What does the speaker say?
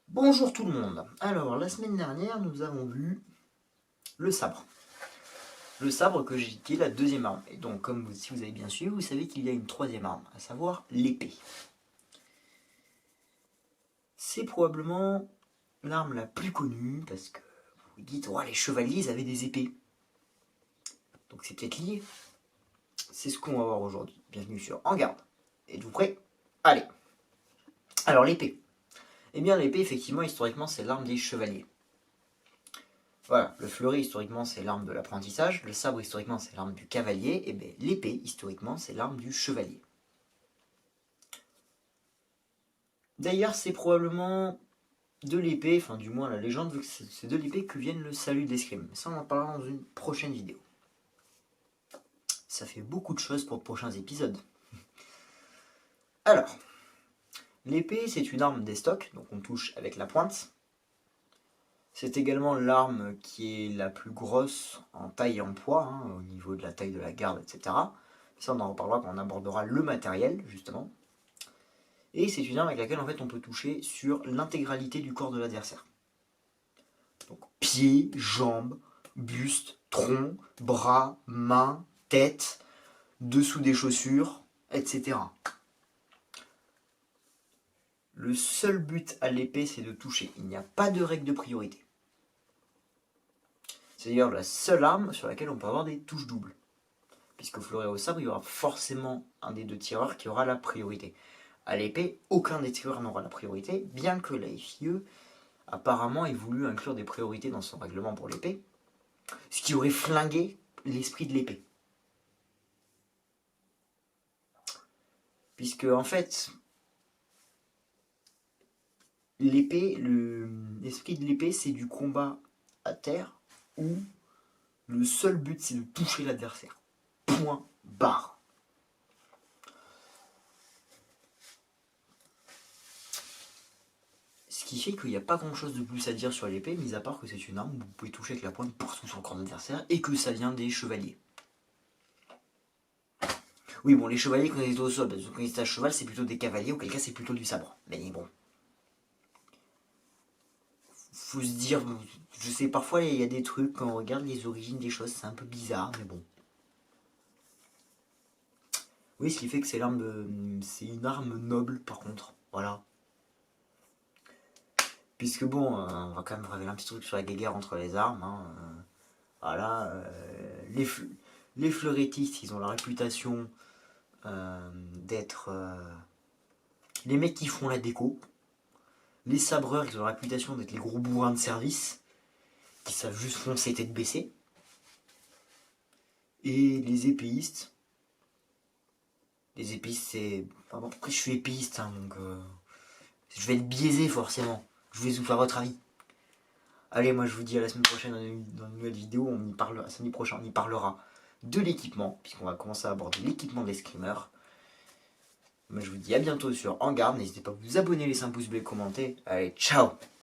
Bonjour tout le monde. Alors, la semaine dernière, nous avons vu le sabre. Le sabre qui est la deuxième arme. Et donc, si vous avez bien suivi, vous savez qu'il y a une troisième arme, à savoir l'épée. C'est probablement l'arme la plus connue, parce que vous dites, oh, les chevaliers, ils avaient des épées. Donc c'est peut-être lié. C'est ce qu'on va voir aujourd'hui. Bienvenue sur En Garde. Êtes-vous prêts? Allez. Alors, l'épée. Eh bien, l'épée, effectivement, historiquement, c'est l'arme des chevaliers. Voilà, le fleuret historiquement c'est l'arme de l'apprentissage, le sabre historiquement c'est l'arme du cavalier, et bien l'épée historiquement c'est l'arme du chevalier. D'ailleurs c'est probablement de l'épée, enfin du moins la légende veut que c'est de l'épée que vienne le salut d'escrime. Mais ça on en parlera dans une prochaine vidéo. Ça fait beaucoup de choses pour de prochains épisodes. Alors, l'épée c'est une arme d'estoc, donc on touche avec la pointe. C'est également l'arme qui est la plus grosse en taille et en poids, au niveau de la taille de la garde, etc. Ça, on en reparlera quand on abordera le matériel, justement. Et c'est une arme avec laquelle, en fait, on peut toucher sur l'intégralité du corps de l'adversaire. Donc, pieds, jambes, buste, tronc, bras, mains, tête, dessous des chaussures, etc. Le seul but à l'épée, c'est de toucher. Il n'y a pas de règle de priorité. C'est d'ailleurs la seule arme sur laquelle on peut avoir des touches doubles. Puisqu'au fleuret au sabre, il y aura forcément un des deux tireurs qui aura la priorité. À l'épée, aucun des tireurs n'aura la priorité, bien que la FIE apparemment ait voulu inclure des priorités dans son règlement pour l'épée, ce qui aurait flingué l'esprit de l'épée. Puisque en fait, l'esprit de l'épée, c'est du combat à terre où le seul but c'est de toucher l'adversaire. Point barre. Ce qui fait qu'il n'y a pas grand chose de plus à dire sur l'épée, mis à part que c'est une arme où vous pouvez toucher avec la pointe partout sur le corps de l'adversaire et que ça vient des chevaliers. Oui, bon, les chevaliers quand ils étaient au sol, parce que quand ils étaient à cheval, c'est plutôt des cavaliers, auquel cas c'est plutôt du sabre. Mais bon. Faut se dire, je sais, parfois il y a des trucs, quand on regarde les origines des choses, c'est un peu bizarre, mais bon. Oui, ce qui fait que c'est c'est une arme noble, par contre. Voilà. Puisque bon, on va quand même révéler un petit truc sur la guéguerre entre les armes. Voilà. Les fleurettistes, ils ont la réputation d'être les mecs qui font la déco. Les sabreurs, ils ont la réputation d'être les gros bourrins de service, qui savent juste foncer tête baissée. Et les épéistes, c'est... Enfin, après je suis épéiste, donc je vais être biaisé forcément. Je vais vous faire votre avis. Allez, moi je vous dis à la semaine prochaine dans une nouvelle vidéo. Samedi prochain, on y parlera de l'équipement, puisqu'on va commencer à aborder l'équipement des screamers. Moi je vous dis à bientôt sur En Garde. N'hésitez pas à vous abonner, laisser un pouce bleu et commenter. Allez, ciao!